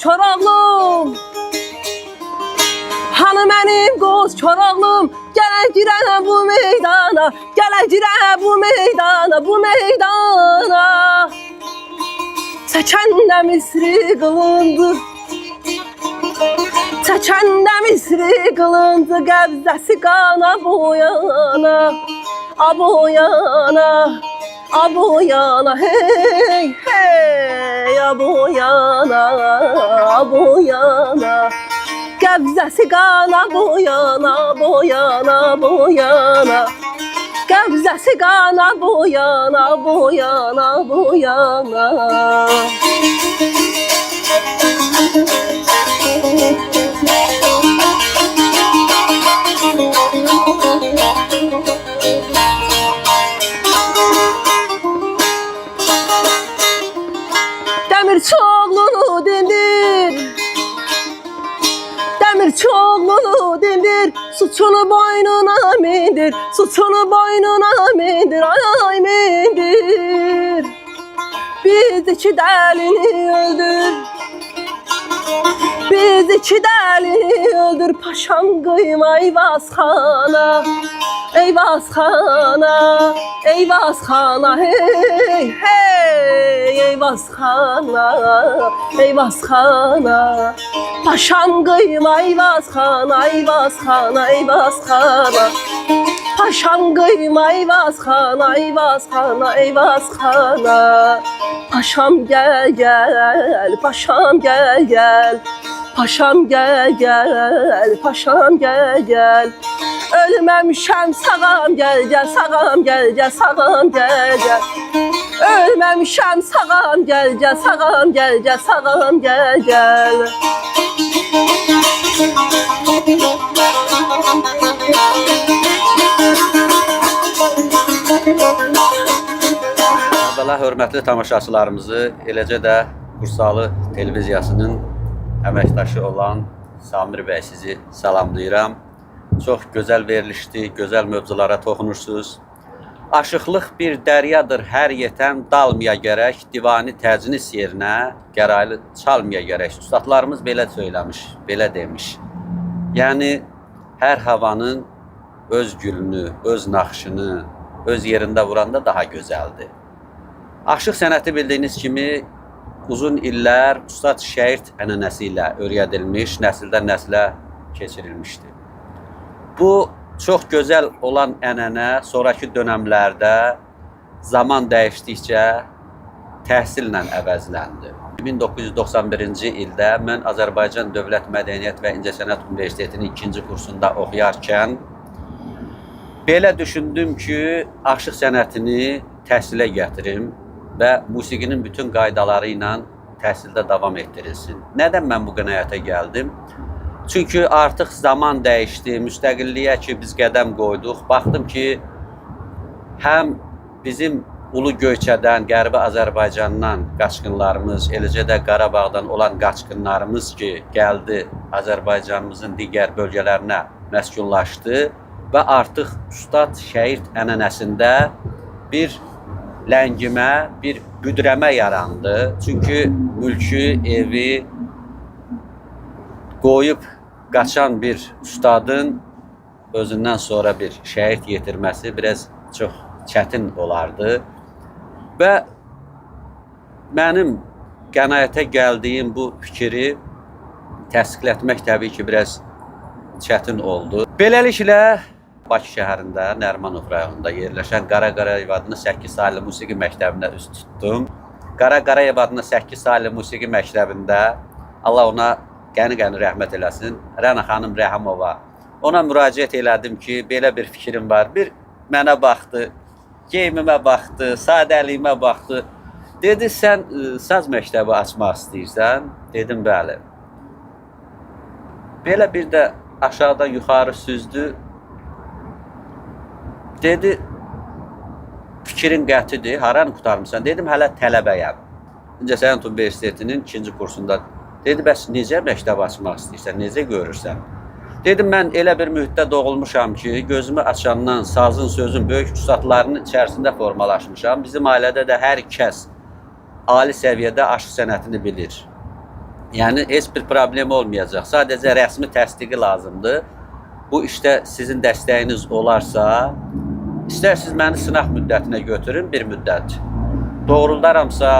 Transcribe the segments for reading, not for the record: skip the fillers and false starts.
Koroğlum. Hanı mənim qoz Koroğlum, gələ girə bu meydana, gələ girə bu meydana, bu meydana. Çəkəndə Misri qılındı, çəkəndə Misri qılındı, qəbzəsi qana boyana, a boyana, a boyana, hey, hey, a boyana, a boyana. Qəbzəsi qana boyana, boyana, boyana. Qəbzəsi qana boyana, boyana, boyana. Dəmirçioğlunu dindir, Dəmirçioğlunu dindir, suçunu boynuna mindir, suçunu boynuna mindir, ay ay mindir. Biz iki dəlini öldür, biz iki dəlini öldür, paşam qıyma Eyvazxana, Eyvazxana, Eyvazxana, hey, hey, Eyvazxana, Eyvazxana. Paşam qıyma Eyvazxana, Eyvazxana, Eyvazxana. Paşam qıyma Eyvazxana, Eyvazxana, Eyvazxana. Paşam gəl, gəl, paşam gəl, gəl. Paşam gəl, gəl, paşam gəl, gəl. Ölməmişəm sağam gəl, gəl, sağam gəl, gəl, sağam gəl, gəl. Ölməmişəm sağam gəl, gəl, sağam gəl, gəl, sağam gəl, gəl. Əvvəla hörmətli tamaşaçılarımızı, eləcə də Bursalı televiziyasının əməkdaşı olan Samir bəy sizi salamlayıram. Çox gözəl verilişdir, gözəl mövzulara toxunursunuz. Aşıqlıq bir dəryadır, hər yetən dalmaya gərək, divani təcnis yerinə gəraylı çalmaya gərək. Ustadlarımız belə söyləmiş, belə demiş. Yəni, hər havanın öz gülünü, öz naxşını, öz yerində vuranda daha gözəldir. Aşıq sənəti bildiyiniz kimi uzun illər ustad şəirt ənənəsi ilə öyrədilmiş, nəsildən nəslə keçirilmişdir. Bu çox gözəl olan ənənə sonraki dönəmlərdə zaman dəyişdikcə təhsillə əvəzləndi. 1991-ci ildə mən Azərbaycan Dövlət Mədəniyyət və İncəsənət Universitetinin 2-ci kursunda oxuyarkən belə düşündüm ki, aşıq sənətini təhsilə gətirim və musiqinin bütün qaydaları ilə təhsildə davam etdirilsin. Nədən mən bu qənaətə gəldim? Çünki artıq zaman dəyişdi, müstəqilliyə ki biz qədəm qoyduq. Baxdım ki, həm bizim Ulu Göyçədən, Qərbi Azərbaycandan qaçqınlarımız, eləcə də Qarabağdan olan qaçqınlarımız ki, gəldi Azərbaycanımızın digər bölgələrinə məskunlaşdı və artıq ustad şəirt ənənəsində bir ləngimə, bir büdrəmə yarandı. Çünki mülkü, evi qoyub qaçan bir ustadın özündən sonra bir şəhid yetirməsi biraz çox çətin olardı. Və mənim qənaətə gəldiyim bu fikri təsdiqlətmək təbii ki, biraz çətin oldu. Beləliklə, Bakı şəhərində, Nərimanov rayonunda yerləşən Qara Qarayev adına 8 saylı musiqi məktəbinə üz tutdum. Qara Qarayev adına 8 saylı musiqi məktəbində, Allah ona qəni-qəni rəhmət eləsin, Rəna xanım Rəhimova. Ona müraciət elədim ki, belə bir fikrim var. Bir mənə baxdı, geyimimə baxdı, sadəliyimə baxdı. Dedi, sən saz məktəbi açmaq istəyirsən? Dedim, bəli. Belə bir də aşağıdan yuxarı süzdü. Dedi, fikrin qətidir, haranı qutarmısan? Dedim, hələ tələbəyəm. İncəsənət Universitetinin 2-ci kursunda. Dedi, bəs necə məktəb açmaq istəyirsən, necə görürsən? Dedim, mən elə bir mühitdə doğulmuşam ki, gözümü açandan sazın, sözün böyük ustadlarının içərisində formalaşmışam. Bizim ailədə də hər kəs ali səviyyədə aşıq sənətini bilir. Yəni heç bir problem olmayacaq. Sadəcə rəsmi təsdiqi lazımdır. Bu işdə sizin dəstəyiniz olarsa, İstərsiniz məni sınaq müddətinə götürün bir müddət. Doğruldaramsa,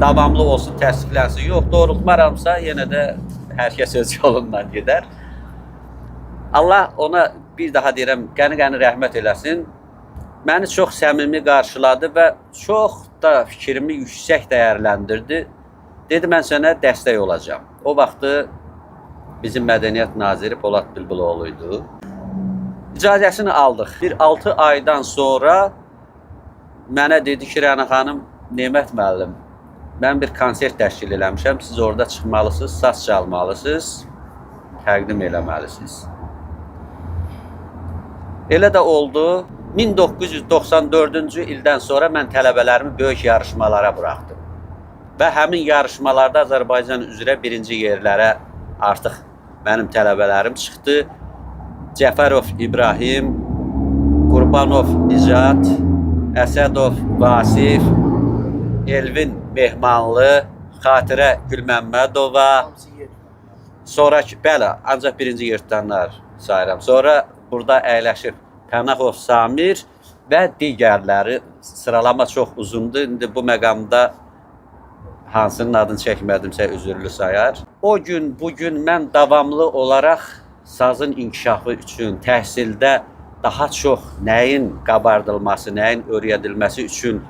davamlı olsun, təsdiqlənsin. Yox, doğrultmaramsa, yenə də hər kəs öz yolundan gedər. Allah ona bir daha deyirəm, qəni-qəni rəhmət eləsin. Məni çox səmimi qarşıladı və çox da fikrimi yüksək dəyərləndirdi. Dedi, mən sənə dəstək olacağam. O vaxtı bizim Mədəniyyət Naziri Polad Bülbüloğlu idi. İcazəsini aldıq. Bir 6 aydan sonra mənə dedi ki, Rəna xanım, Nemət müəllim, mən bir konsert təşkil eləmişəm, siz orada çıxmalısınız, saz çalmalısınız, təqdim eləməlisiniz. Elə də oldu. 1994-cü ildən sonra mən tələbələrimi böyük yarışmalara buraxdım. Və həmin yarışmalarda Azərbaycan üzrə birinci yerlərə artıq mənim tələbələrim çıxdı. Cəfərov İbrahim, Qurbanov İcad, Əsədov Vasif, Elvin Mehmanlı, Xatirə Gülməmmədova, sonraki, bəli, ancaq birinci yer tutanlar sayıram. Sonra burada əyləşib Pənahov Samir və digərləri, sıralama çox uzundur. İndi bu məqamda hansının adını çəkmədimsə üzürlü sayar. O gün, bugün mən davamlı olaraq sazın inkişafı üçün, təhsildə daha çox nəyin qabardılması, nəyin öyrədilməsi üçün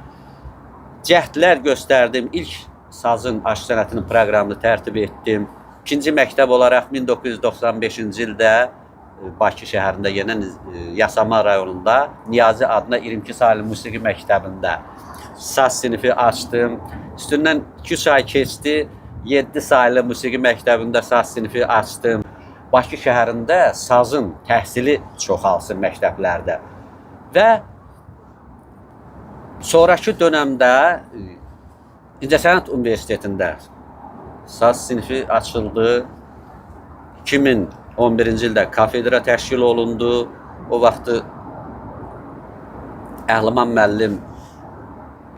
cəhdlər göstərdim. İlk sazın aşk sənətinin proqramını tərtib etdim. İkinci məktəb olaraq 1995-ci ildə Bakı şəhərində yenə Yasamal rayonunda Niyazi adına 22 saylı musiqi məktəbində saz sinifi açdım. Üstündən 2-3 ay keçdi, 7 saylı musiqi məktəbində saz sinifi açdım. Bakı şəhərində sazın təhsili çoxalsın məktəblərdə. Və sonraki dönəmdə İncəsənət Universitetində saz sinifi açıldı. 2011-ci ildə kafedra təşkil olundu. O vaxtı Əhliman müəllim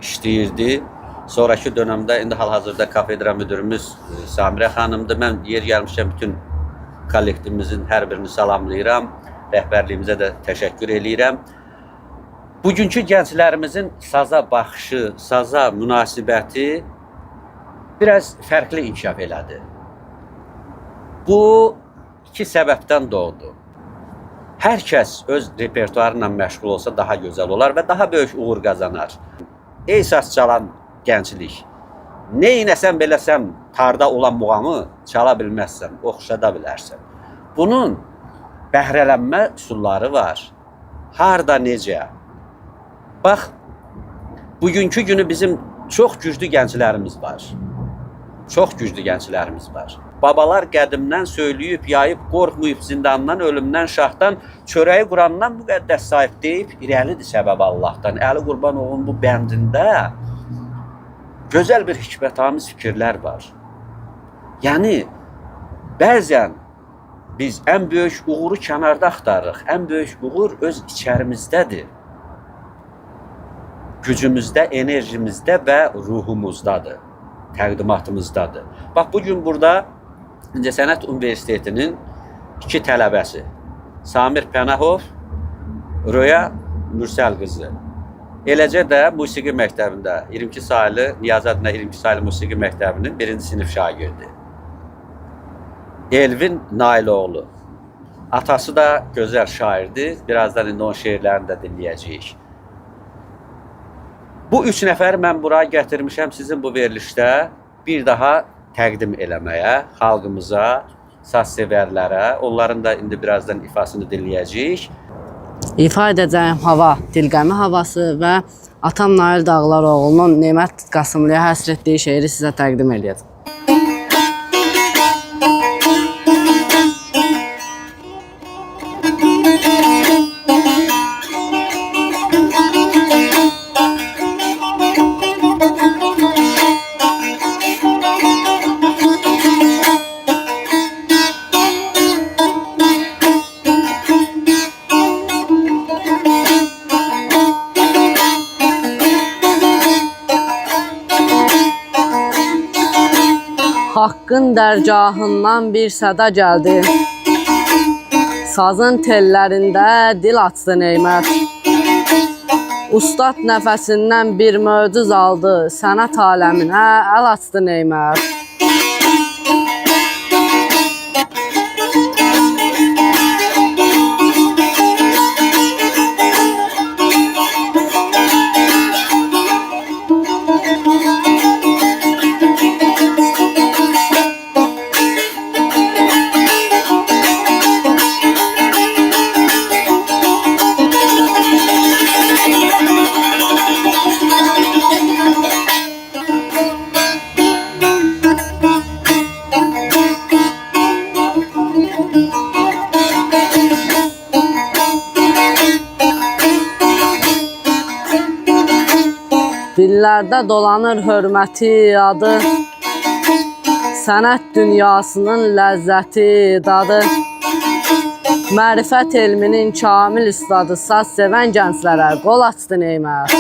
işləyirdi. Sonraki dönəmdə indi hal-hazırda kafedra müdürümüz Samirə xanımdır. Mən yer gəlmişəm bütün kollektivimizin hər birini salamlayıram. Rəhbərliyimizə də təşəkkür eləyirəm. Bugünkü gənclərimizin saza baxışı, saza münasibəti biraz fərqli inkişaf elədi. Bu iki səbəbdən doğdu. Hər kəs öz repertuarı ilə məşğul olsa daha gözəl olar və daha böyük uğur qazanar. Ey saz çalan gənclik, nə inəsən beləsən tarda olan muğamı çala bilməzsən, oxşada bilərsən. Bunun bəhrələnmə üsulları var. Harda, necə? Bax, bugünkü günü bizim çox güclü gənclərimiz var. Çox güclü gənclərimiz var. Babalar qədimdən söyləyib, yayıb, qorxmayıb zindandan, ölümdən, şahdan, çörəyi Qurandan müqəddəs sahib deyib, irəlidir səbəb Allahdan. Əli Qurbanoğlu'nun bu bəndində gözəl bir hikmətamiz fikirlər var. Yəni, bəzən biz ən böyük uğuru kənarda axtarırıq. Ən böyük uğur öz içərimizdədir. Gücümüzdə, enerjimizdə və ruhumuzdadır, təqdimatımızdadır. Bax, bugün burada İncəsənət Universitetinin 2 tələbəsi, Samir Pənahov, Röya Mürsəl qızı. Eləcə də musiqi məktəbində 22 saylı, Niyazi adına 22 saylı musiqi məktəbinin 1-ci sinif şagirdi. Elvin Nailoğlu. Atası da gözəl şairdir. Birazdan indi onun şeirlərini də dinləyəcəyik. Bu 3 nəfəri mən bura gətirmişəm sizin bu verilişdə bir daha təqdim eləməyə, xalqımıza, saz sevərlərə. Onların da indi birazdan ifasını dinləyəcəyik. İfa edəcəyim hava, Dilqəmi havası və atam Nail Dağlaroğlu'nun Nemət Qasımlıya həsr etdiyi şeiri sizə təqdim edəcəm. Haqqın dərgahından bir səda gəldi. Sazın tellərində dil açdı neymət. Ustad nəfəsindən bir möcüz aldı, sənət aləminə əl açdı neymət. Dillərdə dolanır hörməti adı, sənət dünyasının ləzzəti dadı. Mərifət elminin kamil ustadı, saz sevən gənclərə qol açdı neymət.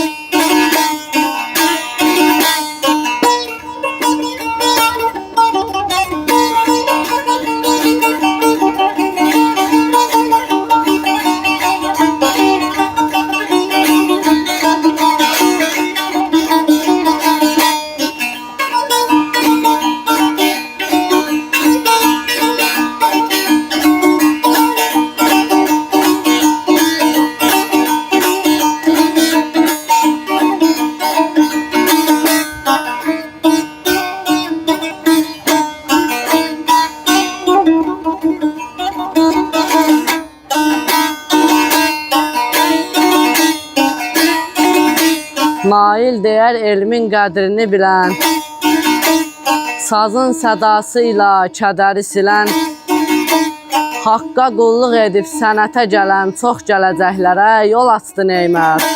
Nail deyər elmin qədrini bilən, sazın sədası ilə kədəri silən, haqqa qulluq edib sənətə gələn çox gələcəklərə yol açdı neymət.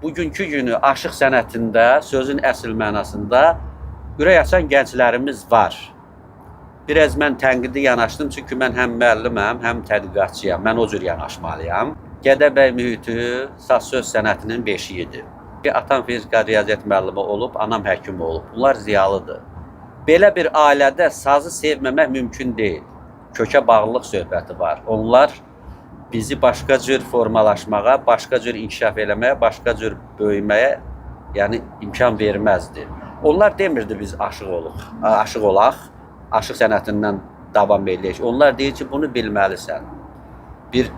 Bugünkü günü aşıq sənətində, sözün əsl mənasında ürək açan gənclərimiz var. Biraz mən tənqidi yanaşdım, çünki mən həm müəlliməm, həm tədqiqatçıyam, mən o cür yanaşmalıyam. Gədəbəy mühiti saz-söz sənətinin beşiyidir. Atam fizika riyaziyyat müəllimi olub, anam həkim olub. Bunlar ziyalıdır. Belə bir ailədə sazı sevməmək mümkün deyil. Kökə bağlılıq söhbəti var. Onlar bizi başqa cür formalaşmağa, başqa cür inkişaf eləməyə, başqa cür böyüməyə yəni imkan verməzdi. Onlar demirdi biz aşıq olaq, aşıq sənətindən davam eləyək. Onlar deyir ki, bunu bilməlisən. Bir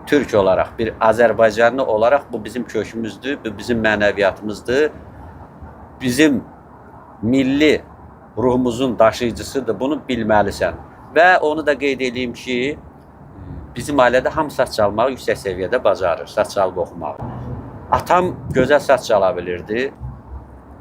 Türk olaraq, bir Azərbaycanlı olaraq bu bizim kökümüzdür, bu bizim mənəviyyatımızdır. Bizim milli ruhumuzun daşıyıcısıdır, bunu bilməlisən. Və onu da qeyd edeyim ki, bizim ailədə hamı saz çalmağı yüksək səviyyədə bacarır, saz çalıb oxumağı. Atam gözəl saz çala bilirdi.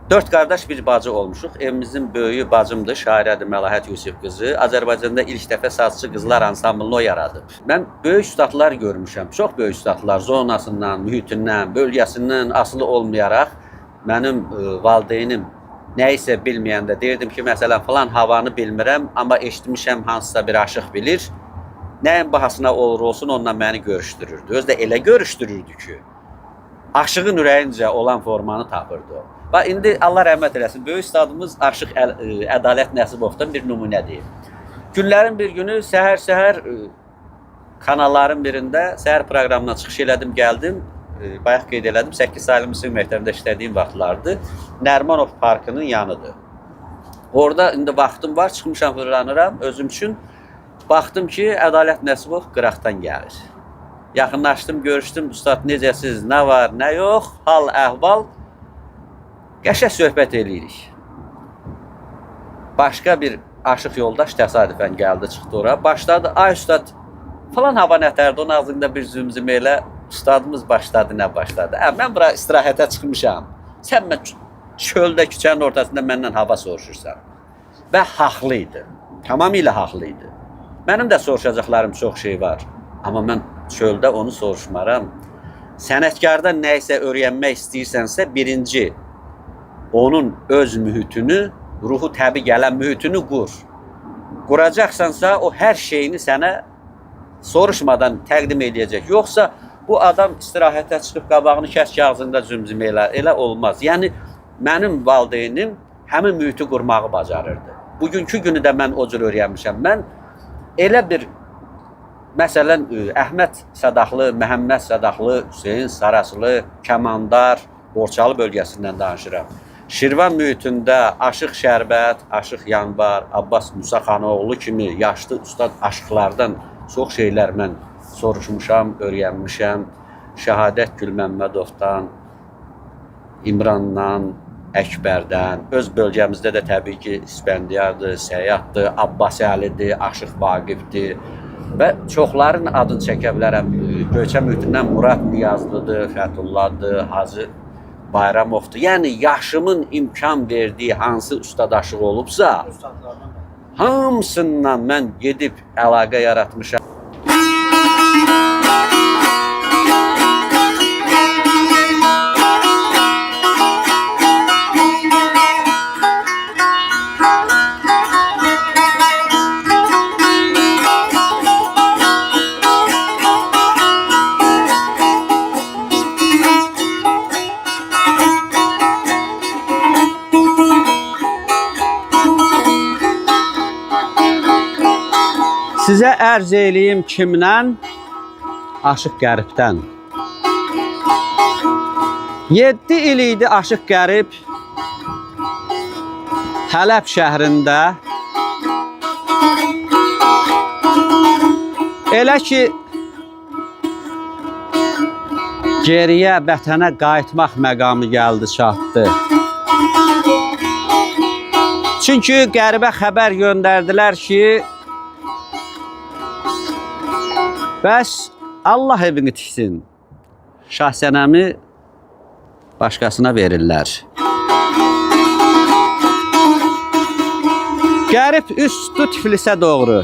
4 qardaş bir bacı olmuşuq. Evimizin böyüyü bacımdır, şairədir Məlahət Yusif qızı. Azərbaycanda ilk dəfə sazçı qızlar ansamblını o yaradıb. Mən böyük ustadlar görmüşəm, çox böyük ustadlar, zonasından, mühitindən, bölgəsindən asılı olmayaraq. Mənim valideynim nəyisə bilməyəndə deyirdim ki, məsələn, falan havanı bilmirəm, amma eşitmişəm hansısa bir aşıq bilir. Nəyin bahasına olur olsun onunla məni görüşdürürdü. Özü də elə görüşdürürdü ki, aşığın ürəyincə olan formanı tapırdı o. Bax indi Allah rəhmət eləsin. Böyük ustadımız Aşıq Ədalət Nəsibovdan bir nümunədir. Günlərin bir günü səhər-səhər kanalların birində səhər proqramına çıxış elədim, gəldim. Bayaq qeyd elədim, 8 saylı Müslüm məktəbində işlədiyim vaxtlardır. Nərmanov parkının yanıdır. Orada indi vaxtım var, çıxmışam, fırlanıram özüm üçün. Baxdım ki, Ədalət Nəsibov qıraqdan gəlir. Yaxınlaşdım, görüşdüm, ustad necəsiz, nə var, nə yox, hal, əhval. Qəşəng söhbət eləyirik. Başqa bir aşıq yoldaş təsadüfən gəldi, çıxdı ora. Başladı, ay ustad, falan hava nətərdi, onun ağzında bir zümzüm elə. Ustadımız başladı, nə başladı? Mən bura istirahətə çıxmışam. Sən mən çöldə, küçənin ortasında məndən hava soruşursan. Və haqlıydı, tamamilə haqlıydı. Mənim də soruşacaqlarım çox şey var. Amma mən çöldə onu soruşmaram. Sənətkardan nə isə öyrənmək istəyirsənsə, birinci, onun öz mühitini, ruhu təbii gələn mühitini qur. Quracaqsansa, o hər şeyini sənə soruşmadan təqdim edəcək. Yoxsa bu adam istirahətə çıxıb qabağını kəs kağızında zümzüm elə olmaz. Yəni, mənim valideynim həmin mühiti qurmağı bacarırdı. Bugünkü günü də mən o cür öyrənmişəm. Mən elə bir, məsələn, Əhməd Sadaxlı, Məhəmməd Sadaxlı, Hüseyin Saraslı, Kəmandar, Borçalı bölgəsindən danışıram. Şirvan mühitində Aşıq Şərbət, Aşıq Yanvar, Abbas Musa Xanoğlu kimi yaşlı ustad aşıqlardan çox şeylər mən soruşmuşam, öyrənmişəm. Şəhadət Gülməmmədovdan, İmrandan, Əkbərdən, öz bölgəmizdə də təbii ki, İspəndiyardır, Səyyaddır, Abbas Əlidir, Aşıq Vaqifdir və çoxların adını çəkə bilərəm. Göyçə mühitindən Murad Niyazlıdır, Fətullahdır, Hacı Bayramovdur. Yəni, yaşımın imkan verdiyi hansı ustad aşıq olubsa, hamısından mən gedib əlaqə yaratmışam. Sizə ərz eləyim kimdən? Aşıq Qəribdən. 7 il idi Aşıq Qərib Hələb şəhrində. Elə ki, geriyə vətənə qayıtmaq məqamı gəldi, çatdı. Çünki Qəribə xəbər göndərdilər ki, bəs Allah evini tiksin, Şahsənəmi başqasına verirlər. Qərib üstü Tiflisə doğru.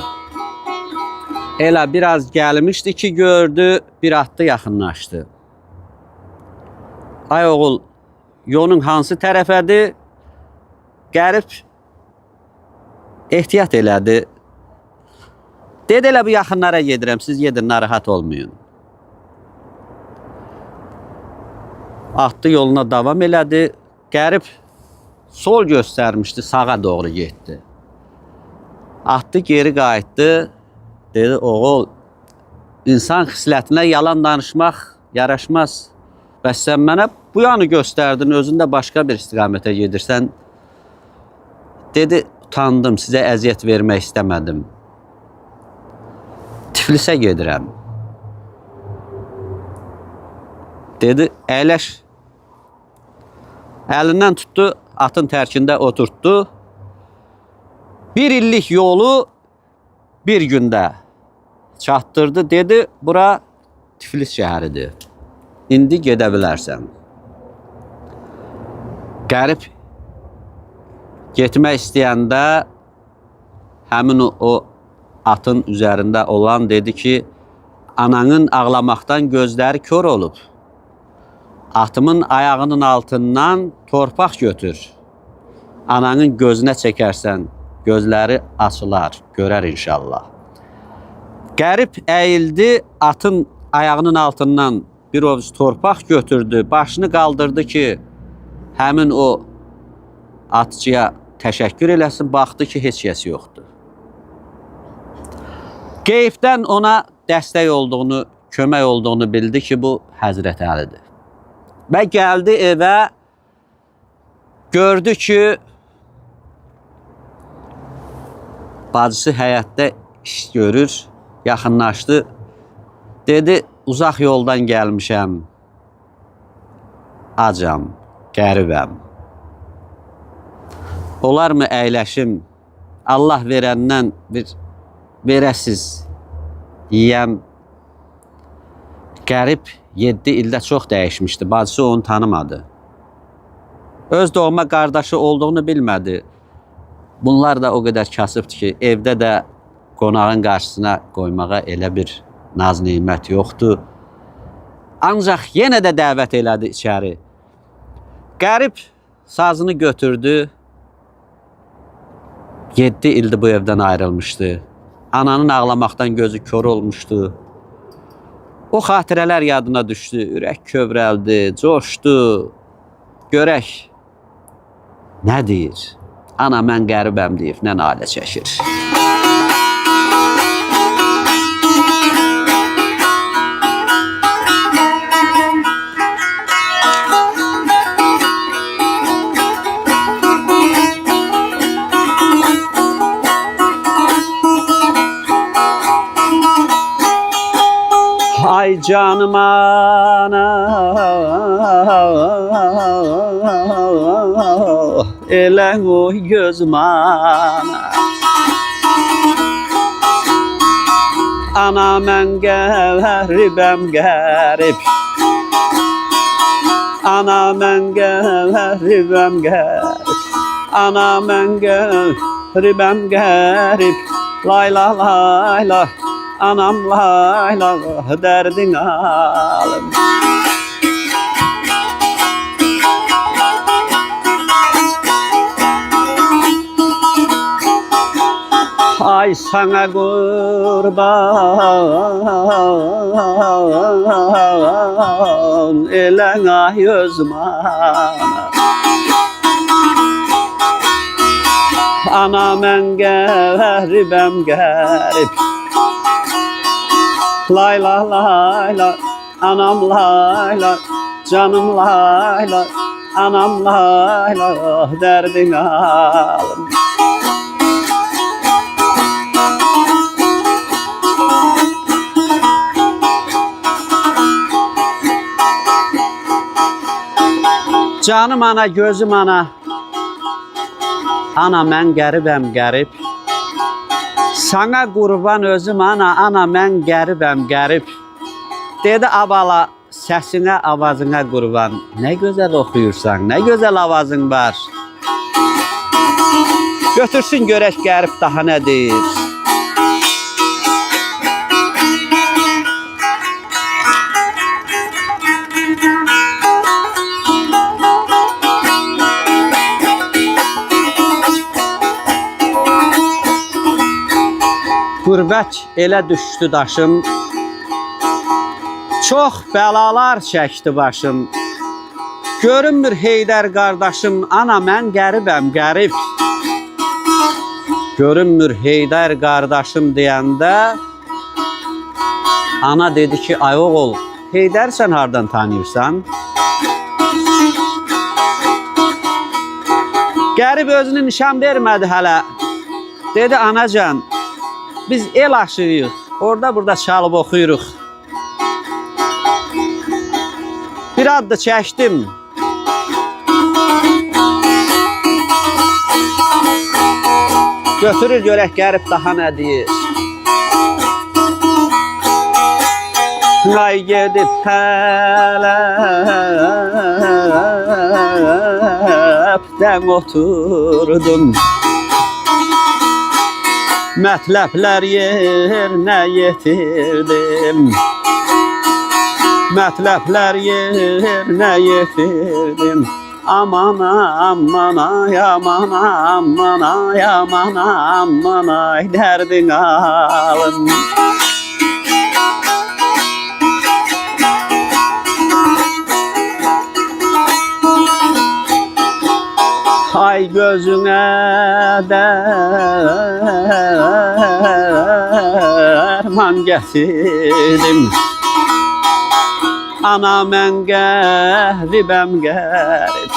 Elə biraz gəlmişdi ki, gördü, bir atdı yaxınlaşdı. Ay oğul, yolun hansı tərəfədir? Qərib ehtiyat elədi. Dedi, elə bu yaxınlara gedirəm, siz gedin, narahat olmayın. Atdı yoluna davam elədi. Qərib sol göstərmişdi, sağa doğru getdi. Atdı geri qayıtdı. Dedi, oğul, insan xislətinə yalan danışmaq yaraşmaz. Bəs sən mənə bu yanı göstərdin, özün də başqa bir istiqamətə gedirsən. Dedi, utandım, sizə əziyyət vermək istəmədim. Tiflisə gedirəm. Dedi, əyləş. Əlindən tutdu, atın tərkində oturtdu. 1 illik yolu bir gündə çatdırdı. Dedi, bura Tiflis şəhəridir. İndi gedə bilərsən. Qərib getmək istəyəndə həmin o atın üzərində olan dedi ki, ananın ağlamaqdan gözləri kör olub. Atımın ayağının altından torpaq götür. Ananın gözünə çəkərsən, gözləri açılar, görər inşallah. Qərib əyildi, atın ayağının altından bir ovuc torpaq götürdü, başını qaldırdı ki, həmin o atçıya təşəkkür eləsin, baxdı ki, heç kəs yoxdur. Qeybdən ona dəstək olduğunu, kömək olduğunu bildi ki, bu Həzrət Əlidir. Və gəldi evə, gördü ki, bacısı həyətdə iş görür, yaxınlaşdı. Dedi, uzaq yoldan gəlmişəm, acam, qəribəm. Olarmı əyləşim, Allah verəndən bir verəsiz, yiyəm. Qərib 7 ildə çox dəyişmişdi, bacısı onu tanımadı. Öz doğma qardaşı olduğunu bilmədi. Bunlar da o qədər kasıbdır ki, evdə də qonağın qarşısına qoymağa elə bir naz-nimət yoxdur. Ancaq yenə də dəvət elədi içəri. Qərib sazını götürdü. 7 ildir bu evdən ayrılmışdı. Ananın ağlamaqdan gözü kör olmuşdu. O xatirələr yadına düşdü. Ürək kövrəldi, coşdu. Görək nə deyir? Ana mən qəribəm deyib, nə nalə çəkir. Ay canım ana, elə qoy gözüm ana. Ana mən qəribəm qərib, ana mən qəribəm qərib, ana mən qəribəm qərib, layla layla. Anam layla dərdin alım. Ay sana qurban elən ay özüm ana. Ana mən qəribəm qərib, layla layla, anam layla, canım layla, anam layla, dərdin alım. Canım ana, gözüm ana, ana mən qəribəm qərib. Sana qurban özüm ana, ana mən qəribəm qərib. Dedi abala, səsinə, avazına qurban. Nə gözəl oxuyursan, nə gözəl avazın var. Götürsün görək qərib daha nə deyir. Qürbət elə düşdü daşım, çox bəlalar çəkdi başım. Görünmür Heydər qardaşım, ana mən qəribəm qərib. Görünmür Heydər qardaşım deyəndə, ana dedi ki, ay oğul, Heydər sən hardan tanıyırsan? Qərib özünü nişan vermədi hələ. Dedi, anacan, biz el aşığıyıq, orada burada çalıb oxuyuruq. Bir addı çəkdim. Götürür görək qərib daha nə deyir. Ay gedib hələbdən oturdum, mətləblər yerinə yetirdim, mətləblər yerinə yetirdim. Aman aman ay aman aman ay aman aman ay dərdin alım. Ay gözüne derman getirdim. Ana mən qəribəm qərib.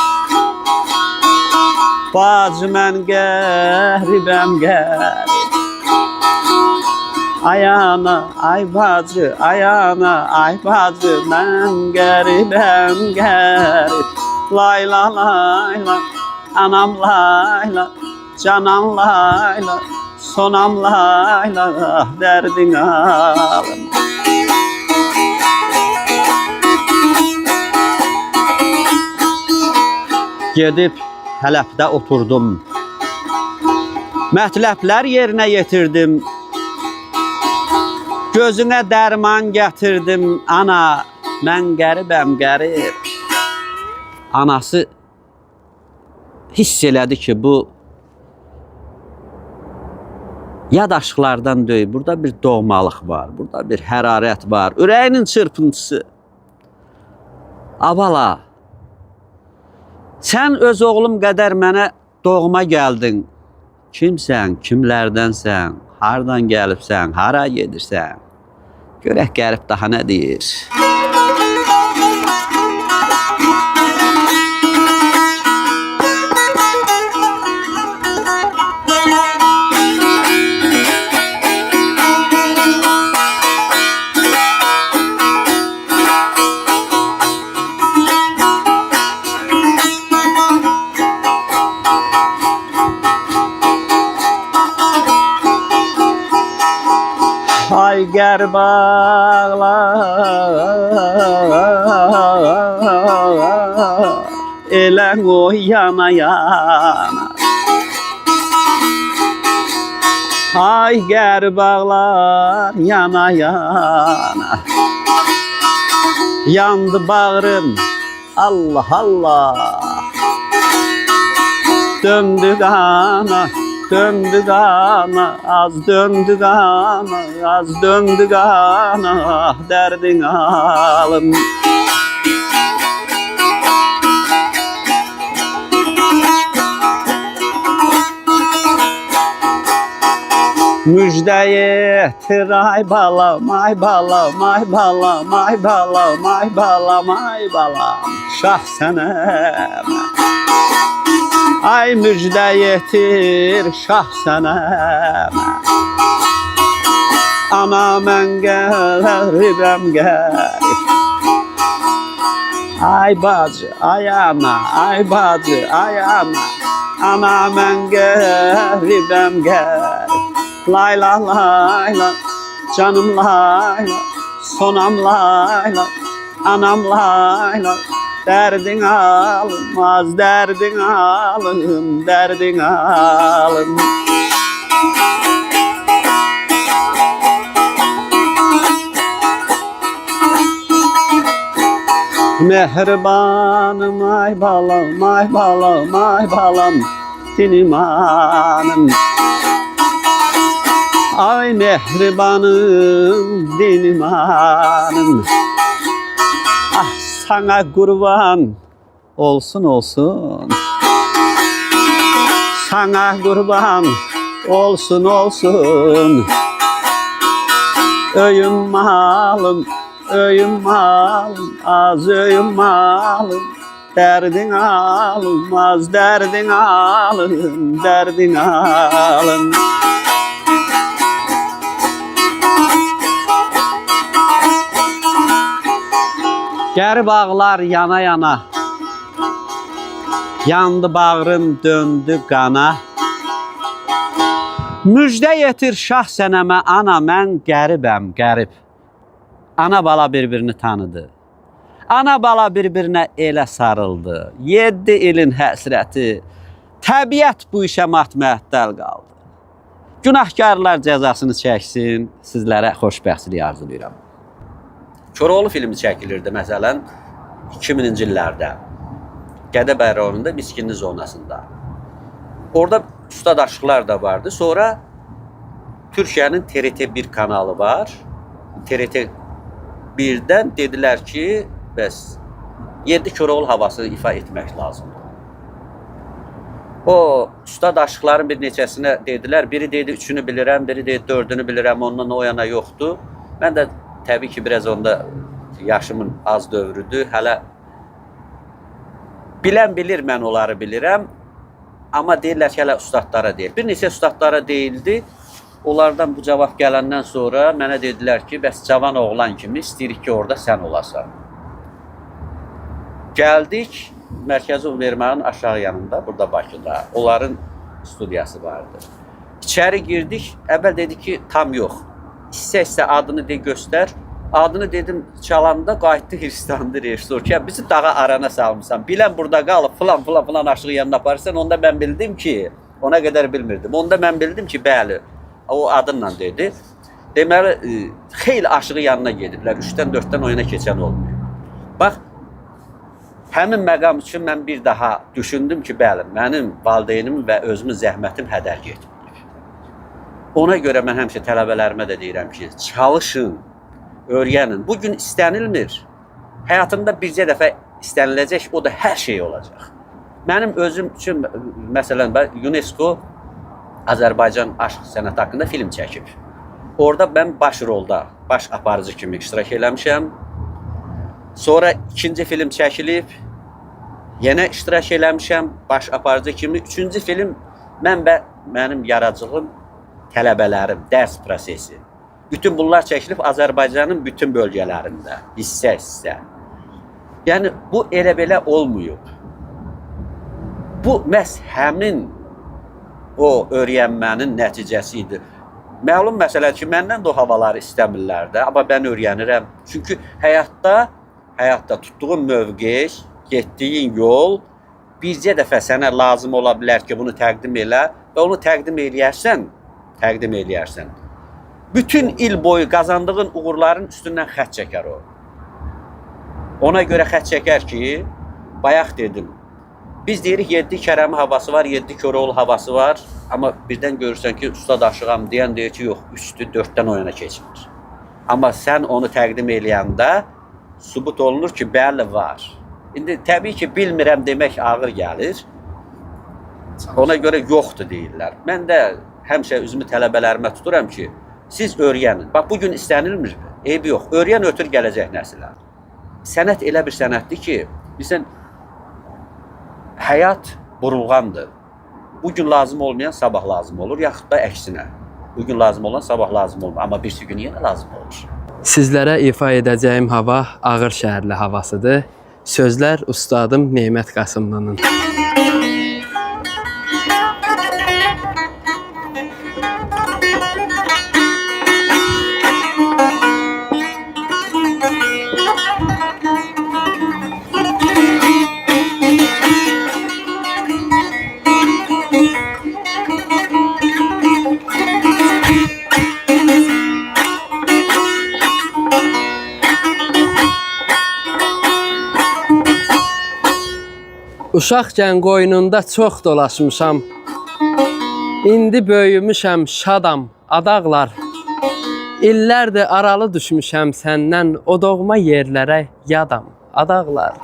Bacı mən qəribəm qərib. Ay ana, ay bacı, ay ana, ay bacı, mən qəribəm qərib. Layla layla, anam layla, canam layla, sonam layla, dərdin alım. Gedib Hələbdə oturdum. Mətləblər yerinə yetirdim. Gözünə dərman gətirdim. Ana, mən qəribəm qərib. Anası hiss elədi ki, bu yad aşklardan deyil. Burada bir doğmalıq var. Burada bir hərarət var. Ürəyinin çırpıntısı. Abala, sən öz oğlum qədər mənə doğma gəldin. Kimsən, kimlərdənsən, hardan gəlibsən, hara gedirsən? Görək qərib daha nə deyir? Ay qərb ağlar, elən o yana yana. Ay qərb ağlar, yana yana. Yandı bağrım, Allah Allah. Döndü qana, döndü qana, az döndü qana, az döndü qana, ah dərdin alım. Müjdə yetir ay balam, ay balam, ay balam, ay balam, ay balam, ay balam, şah sənəm. Ay müjdə yetir şah sənəm. Ana mən qəribəm qərib. Ay bacı, ay ana, ay bacı, ay ana. Ana mən qəribəm qərib. Layla layla, canım layla, sonam layla, anam layla. Dərdin alım, az dərdin alım, dərdin alım. Mehribanım ay balam, ay balam, ay balam, dinim anım. Ay mehribanım, dinim anım. Ah sana kurban olsun olsun. Sana kurban olsun olsun. Öyüm malım, öyüm malım, az öyüm malım. Derdin alım, az derdin alım, derdin alım. Qərib ağlar yana yana. Yandı bağrım, döndü qana. Müjdə yetir şah sənəmə, ana mən qəribəm, qərib. Ana bala bir-birini tanıdı. Ana bala bir-birinə elə sarıldı. 7 ilin həsrəti. Təbiət bu işə mat-məəttəl qaldı. Günahkarlar cəzasını çəksin. Sizlərə xoşbəxtlik arzulayıram. Koroğlu filmi çəkilirdi məsələn 2000-ci illərdə. Gədəbəy rayonunda Miskinli zonasında. Orada ustad aşıqlar da vardı. Sonra Türkiyənin TRT1 kanalı var. TRT 1-dən dedilər ki, bəs 7 Koroğlu havası ifa etmək lazımdır. O ustad aşıqların bir neçəsinə dedilər. Biri dedi 3-ünü bilirəm, biri dedi 4-ünü bilirəm, ondan o yana yoxdur. Mən də təbii ki, biraz onda yaşımın az dövrüdür. Hələ bilən bilir, mən onları bilirəm. Amma deyirlər ki, hələ ustadlara deyil. Bir neçə ustadlara deyildi. Onlardan bu cavab gələndən sonra mənə dedilər ki, bəs cavan oğlan kimi istəyirik ki, orada sən olasan. Gəldik, Mərkəzi Univermağın aşağı yanında, burada Bakıda. Onların studiyası vardı. İçəri girdik, əvvəl dedi ki, tam yox. İstə adını de göstər. Adını dedim çalanda qayıtdı Hristiyandı rejissor ki, bizi dağa arana salmışsan. Bilən burada qalıb filan aşığı yanına aparırsan. Onda mən bildim ki, ona qədər bilmirdim. Onda mən bildim ki, bəli, o adınla dedi. Deməli, xeyli aşığı yanına gediblər. 3-dən 4-dən oyuna keçən olmuyor. Bax, həmin məqam üçün mən bir daha düşündüm ki, bəli, mənim valideynim və özümün zəhmətim hədər getməyib. Ona görə mən həmişə tələbələrimə də deyirəm ki, çalışın, öyrənin. Bugün istənilmir. Həyatında bircə dəfə istəniləcək, o da hər şey olacaq. Mənim özüm üçün, məsələn, UNESCO Azərbaycan aşk sənəti haqqında film çəkib. Orada mən baş rolda, baş aparıcı kimi iştirak eləmişəm. Sonra ikinci film çəkilib, yenə iştirak eləmişəm, baş aparıcı kimi. Üçüncü film mən və mənim yaradıcılığım, tələbələrim, dərs prosesi. Bütün bunlar çəkilib Azərbaycanın bütün bölgələrində, hissə. Yəni, bu elə-belə olmuyub. Bu, məhz həmin o öyrənmənin nəticəsi idi. Məlum məsələ ki, məndən də o havaları istəmirlər də, amma mən öyrənirəm. Çünki həyatda tutduğun mövqe, getdiyin yol bircə dəfə sənə lazım ola bilər ki, bunu təqdim elə və onu təqdim eləyərsən. Bütün il boyu qazandığın uğurların üstündən xət çəkər o. Ona görə xət çəkər ki, bayaq dedim, biz deyirik 7 Kərəmi havası var, 7 Köroğlu havası var, amma birdən görürsən ki, ustad aşığam deyən deyir ki, yox, 3-dür, 4-dən oyuna keçmir. Amma sən onu təqdim eləyəndə sübut olunur ki, bəli var. İndi təbii ki, bilmirəm demək ağır gəlir. Ona görə yoxdur deyirlər. Mən də həmişə üzümü tələbələrimə tuturam ki, siz öyrənin. Bax, bugün istənilmir, eybi yox. Öyrən ötür gələcək nəsillər. Sənət elə bir sənətdir ki, bilsən, həyat burulğandır. Bugün lazım olmayan sabah lazım olur, yaxud da əksinə. Bugün lazım olan sabah lazım olmur, amma birisi gün yenə lazım olur. Sizlərə ifa edəcəyim hava Ağır şəhərli havasıdır. Sözlər ustadım Nemət Qasımlının. Uşaqkən qoynunda çox dolaşmışam. İndi böyümüşəm, şadam, adaqlar. İllərdir aralı düşmüşəm səndən, o doğma yerlərə yadam, adaqlar.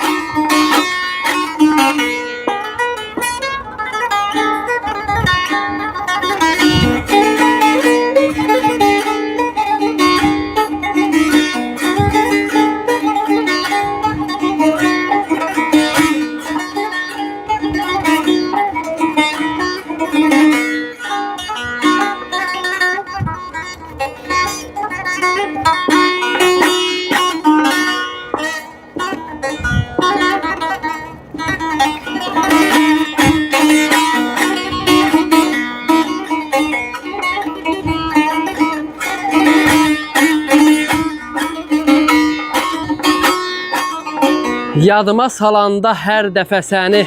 Yadıma salanda hər dəfə səni,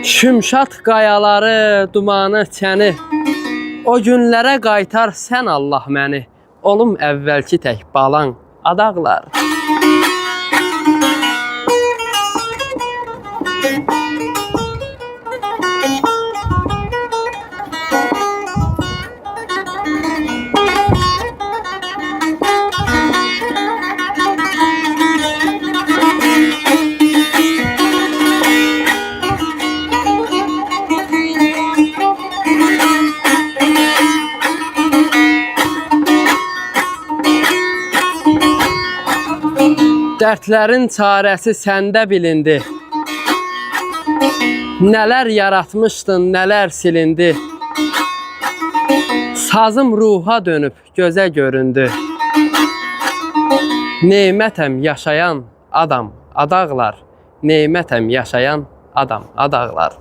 şümşad qayaları, dumanı çəni, o günlərə qaytar sən Allah məni, olum əvvəlki tək balan, adaqlar. Dərdlərin çarəsi səndə bilindi. Nələr yaratmışdın, nələr silindi. Sazım ruha dönüb gözə göründü. Nemətəm yaşayan adam adaqlar. Nemətəm yaşayan adam adaqlar.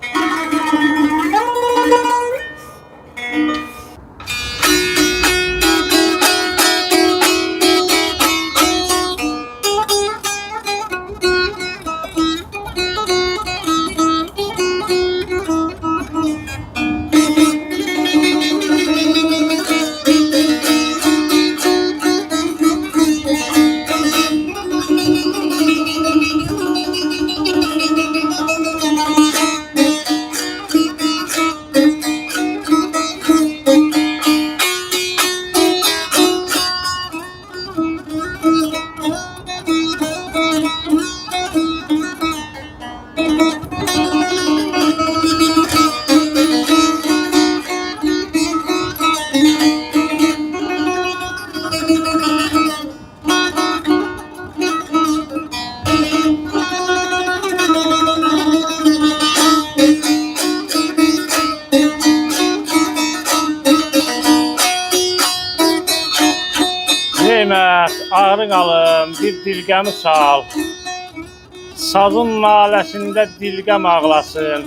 Nemət, ağrı qalım, bir dilgəmi çal. Sazın naləsində dilgəm ağlasın.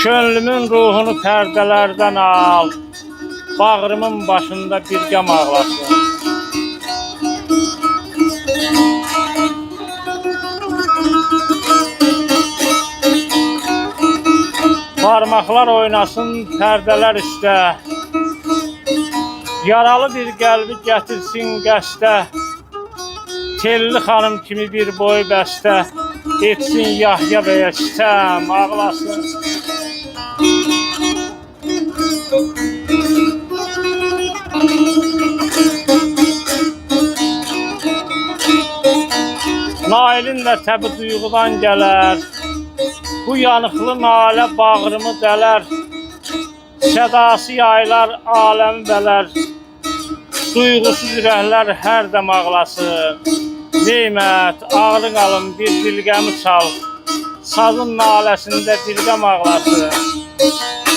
Könlümün ruhunu pərdələrdən al. Bağrımın başında bir qəm ağlasın. Parmaqlar oynasın pərdələr üstə. Yaralı bir qəlbi gətirsin qəstə. Telli xanım kimi bir boy bəstə. Etsin Yahya bəyə çitəm, ağlasın. Nailin də təbi duyğudan gələr. Bu yanıqlı nalə bağrımı dələr. Sədası yaylar aləmi bələr. Duyğusuz ürəklər hər dəm ağlasın. Nemət, ağrı qalım, bir dilgəmi çal. Sazın naləsində dilgəm ağlasın.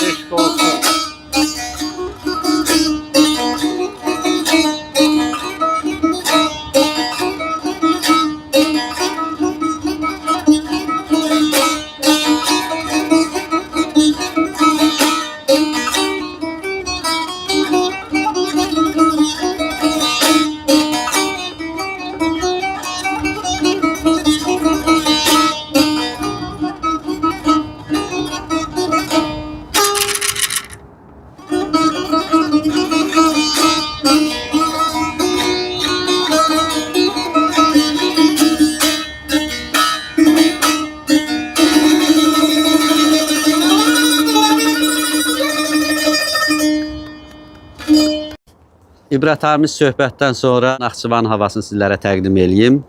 Eşq olsun. İbrətamiz söhbətdən sonra Naxçıvan havasını sizlərə təqdim eləyim.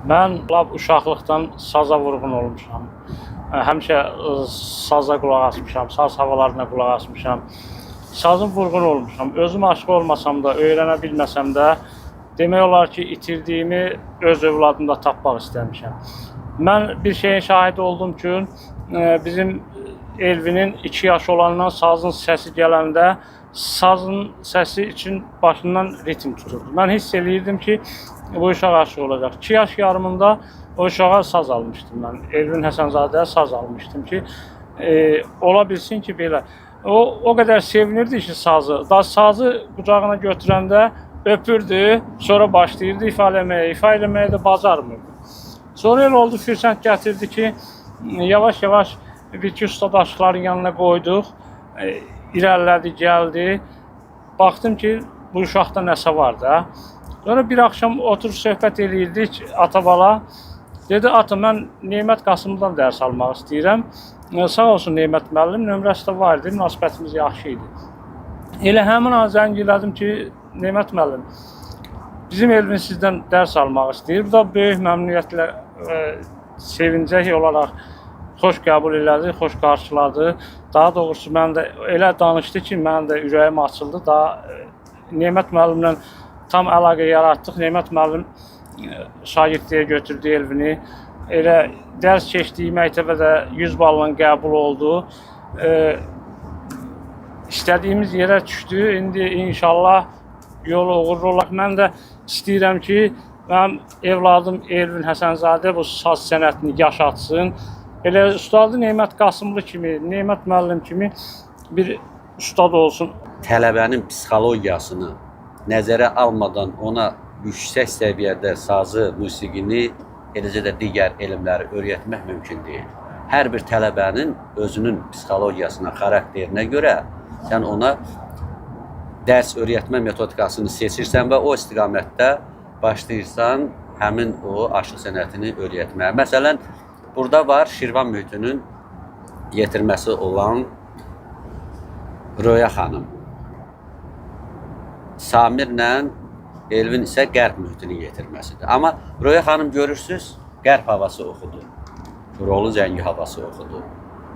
Mən lap uşaqlıqdan saza vurğun olmuşam. Həmişə saza qulaq asmışam, saz havalarına qulaq asmışam. Sazın vurğun olmuşam. Özüm aşıq olmasam da, öyrənə bilməsəm də, demək olar ki, itirdiyimi öz övladımda tapmaq istəmişəm. Mən bir şeyin şahidi oldum ki, bizim Elvinin 2 yaş olandan sazın səsi gələndə, sazın səsi için başından ritim tuturdu. Mən hiss eləyirdim ki, bu uşaq aşıq olacaq. 2 yaş yarımında o uşağa saz almışdım mən. Elvin Həsənzadəyə saz almışdım ki, ola bilsin ki, belə. O qədər sevinirdi ki, sazı. Da sazı qucağına götürəndə öpürdü, sonra başlayırdı ifa eləməyə də bacarmırdı. Sonra elə oldu, fürsət gətirdi ki, yavaş-yavaş bir-iki ustadaşların yanına qoyduq, irəlilədi, gəldi. Baxdım ki, bu uşaqda nəsə var da. Sonra bir axşam oturub söhbət eləyirdik ata-bala. Dedi, ata, mən Nemət Qasımdan dərs almaq istəyirəm. Sağ olsun Nemət müəllim, nömrəsi də var idi, münasibətimiz yaxşı idi. Elə həmin an zəng elədim ki, Nemət müəllim, bizim Elvin sizdən dərs almaq istəyir. Bu da böyük məmnuniyyətlə, sevincək olaraq xoş qəbul elədi, xoş qarşıladı. Daha doğrusu mən də elə danışdı ki, mən də ürəyim açıldı. Nemət müəllimlə tam əlaqə yaratdıq. Nemət müəllim şagirdliyə götürdü Elvini. Elə dərs keçdiyi məktəbə də 100 balla qəbul oldu. İstədiyimiz yerə düşdü. İndi inşallah yolu uğurlu olaq. Mən də istəyirəm ki, mənim evladım Elvin Həsənzadə bu saz sənətini yaşatsın. Elə ustadı Nemət Qasımlı kimi, Nemət müəllim kimi bir ustad olsun. Tələbənin psixologiyasını nəzərə almadan ona yüksək səviyyədə sazı, musiqini, eləcə də digər elmləri öyrətmək mümkün deyil. Hər bir tələbənin özünün psixologiyasına, xarakterinə görə sən ona dərs öyrətmə metodikasını seçirsən və o istiqamətdə başlayırsan həmin o aşıq sənətini öyrətməyə. Məsələn, burada var Şirvan mühitinin yetirməsi olan Röya xanım. Samirlə Elvin isə qərb mühitinin yetirməsidir. Amma Röya xanım görürsünüz, qərb havası oxudu. Rolu Zəngi havası oxudu.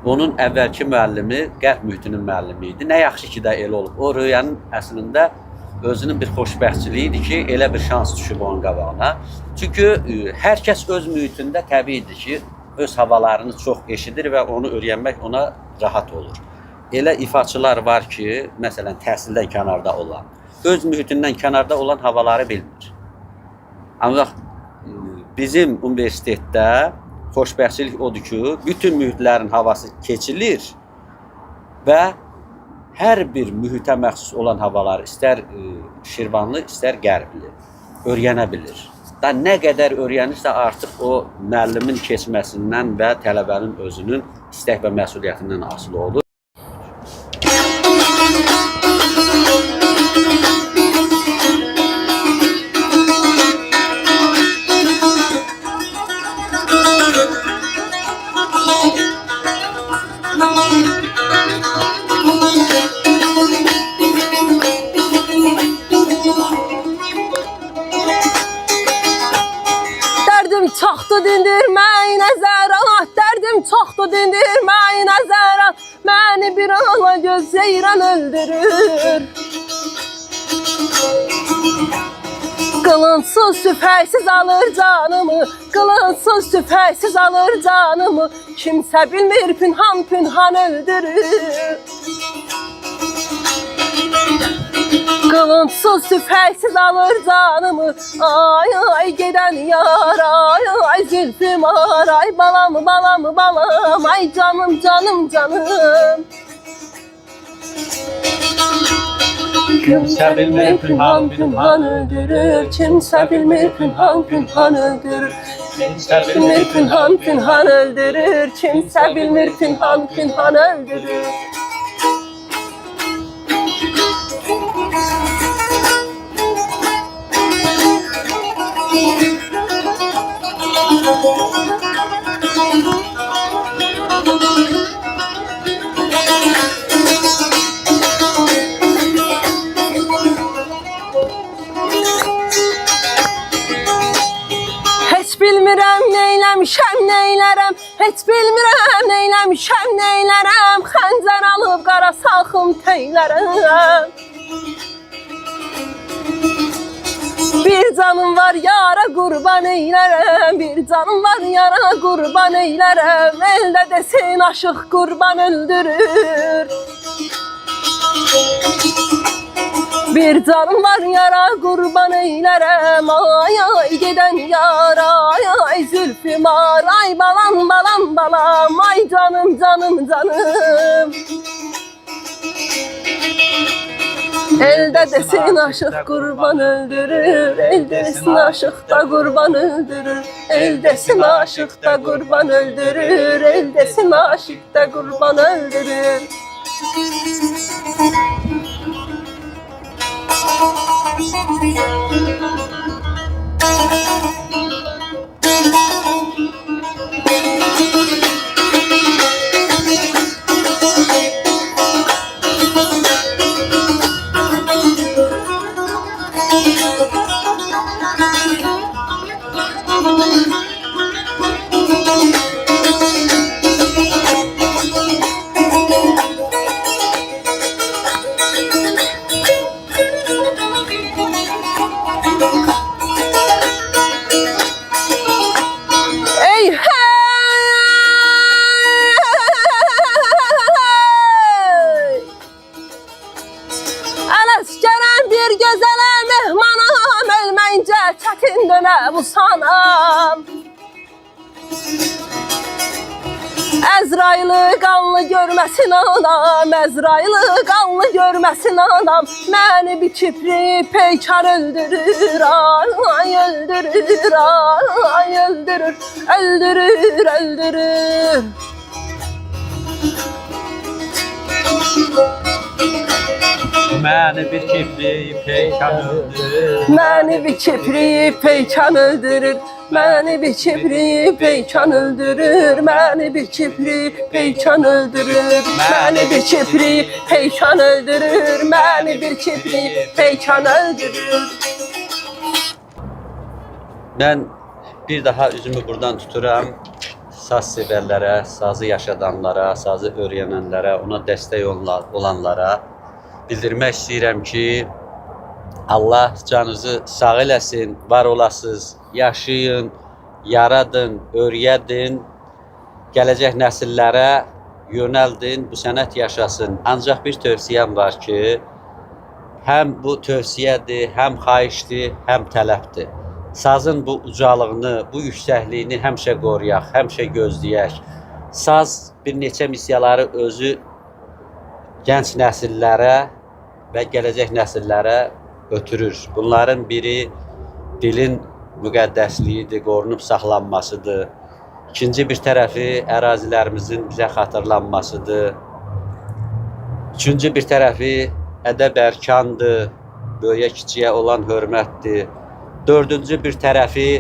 Onun əvvəlki müəllimi qərb mühitinin müəllimi idi. Nə yaxşı ki də elə olub. O Röyanın əslində özünün bir xoşbəxtçiliyi idi ki, elə bir şans düşüb onun qabağına. Çünki hər kəs öz mühitində təbiidir ki, öz havalarını çox eşidir və onu öyrənmək ona rahat olur. Elə ifaçılar var ki, məsələn, təhsildən kənarda olan, öz mühitindən kənarda olan havaları bilmir. Amma bizim universitetdə xoşbəxtçilik odur ki, bütün mühitlərin havası keçilir və hər bir mühitə məxsus olan havalar, istər Şirvanlı, istər qərbli, öyrənə bilir. Da nə qədər öyrənirsə artıq o müəllimin keçməsindən və tələbənin özünün istək və məsuliyyətindən asılı olur. Çoxdur dindirməyin nəzərat, dərdim çoxdur dindirməyin nəzərat, məni bir ala göz zeyran öldürür. Qılınsız süfərsiz alır canımı, qılınsız süfərsiz alır canımı, kimsə bilmir pünhan pünhan öldürür. Qılınsız süfərsiz alır canımı, ay ay gedən yar, ay ay zülfüm ar, ay balam balam balam, ay canım canım canım. Kimsə bilmir pünhan pünhan öldürür, kimsə bilmir pünhan pünhan öldürür, kimsə bilmir pünhan pünhan öldürür, kimsə bilmir pünhan pünhan öldürür. neyləmişəm, neylərəm, heç bilmirəm, neyləmişəm, neylərəm, xəncər alıb qara salxım teylərəm. Bir canım var yara qurban eylərəm, bir canım var yara qurban eylərəm, elde desin aşıq qurban öldürür. Bir canım var yara qurban eylərəm, ay ay gedən yara, ay ay zülfüm var, ay balam balam balam, ay canım canım canım. Elde desin aşık kurban öldürür, elde desin aşık da kurban öldürür, elde desin aşık da kurban öldürür, elde desin aşık da kurban öldürür. Çətin dönə bu sanam. Əzrailı qanlı görməsin anam, Əzrailı qanlı görməsin anam, məni bir kipri peykar öldürür, ay öldürür, ay öldürür, öldürür, öldürür. Məni bir kipri peykan öldürür. Məni bir kipri peykan öldürür. Məni bir kipri peykan öldürür. Məni bir kipri peykan öldürür. Məni bir kipri peykan öldürür. Məni bir kipri peykan öldürür. Mən bir daha üzümü buradan tuturam. Saz sevərlərə, sazı yaşadanlara, sazı öyrənənlərə, ona dəstək olanlara bildirmək istəyirəm ki, Allah canınızı sağ eləsin, var olasınız, yaşayın, yaradın, öyrədin, gələcək nəsillərə yönəldin, bu sənət yaşasın. Ancaq bir tövsiyəm var ki, həm bu tövsiyədir, həm xahişdir, həm tələbdir. Sazın bu ucalığını, bu yüksəkliyini həmişə qoruyaq, həmişə gözləyək. Saz bir neçə missiyaları özü gənc nəsillərə və gələcək nəsillərə ötürür. Bunların biri dilin müqəddəsliyidir, qorunub saxlanmasıdır. İkinci bir tərəfi ərazilərimizin bizə xatırlanmasıdır. Üçüncü bir tərəfi ədəb ərkandır, böyüyə kiçiyə olan hörmətdir. Dördüncü bir tərəfi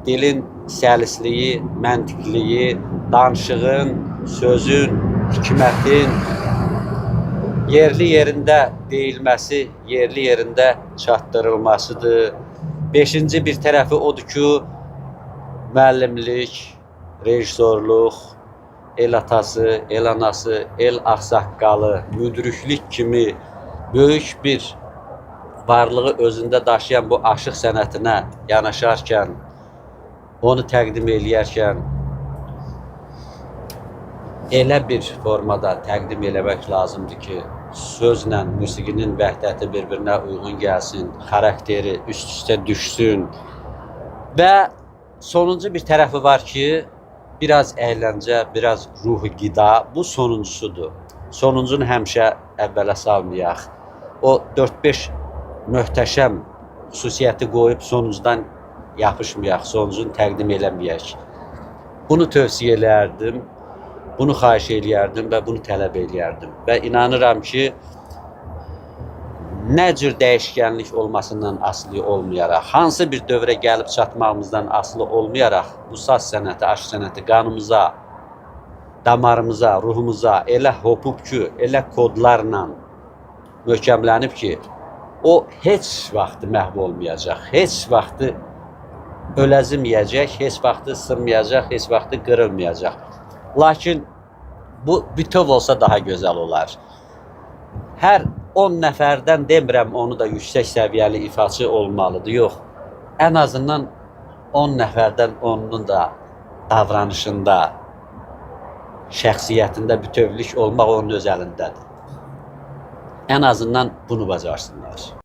dilin səlisliyi, məntiqliyi, danışığın, sözün, hikmətin yerli yerində deyilməsi, yerli yerində çatdırılmasıdır. Beşinci bir tərəfi odur ki, müəllimlik, rejissorluq, el atası, el anası, el ağsaqqalı, müdriklik kimi böyük bir varlığı özündə daşıyan bu aşıq sənətinə yanaşarkən, onu təqdim eləyərkən elə bir formada təqdim eləmək lazımdır ki, sözlə musiqinin vəhdəti bir-birinə uyğun gəlsin, xarakteri üst-üstə düşsün və sonuncu bir tərəfi var ki, biraz əyləncə, biraz ruhu qida, bu sonuncusudur. Sonuncunu həmişə əvvələ salmayaq. O 4-5 möhtəşəm xüsusiyyəti qoyub sonuncudan yapışmayaq, sonuncunu təqdim eləməyək. Bunu tövsiyə eləyərdim, bunu xahiş eləyərdim və bunu tələb eləyərdim. Və inanıram ki, nə cür dəyişkənlik olmasından asılı olmayaraq, hansı bir dövrə gəlib çatmağımızdan asılı olmayaraq, bu saz sənəti, aşıq sənəti qanımıza, damarımıza, ruhumuza elə hopub ki, elə kodlarla möhkəmlənib ki, o heç vaxtı məhv olmayacaq, heç vaxtı öləziməyəcək, heç vaxtı sınmayacaq, heç vaxtı qırılmayacaq. Lakin bu bütöv olsa daha gözəl olar. Hər 10 nəfərdən demirəm onu da yüksək səviyyəli ifaçı olmalıdır, yox. Ən azından 10 nəfərdən onun da davranışında, şəxsiyyətində bütövlük olmaq onun öz əlindədir. Ən azından bunu bacarsınlar.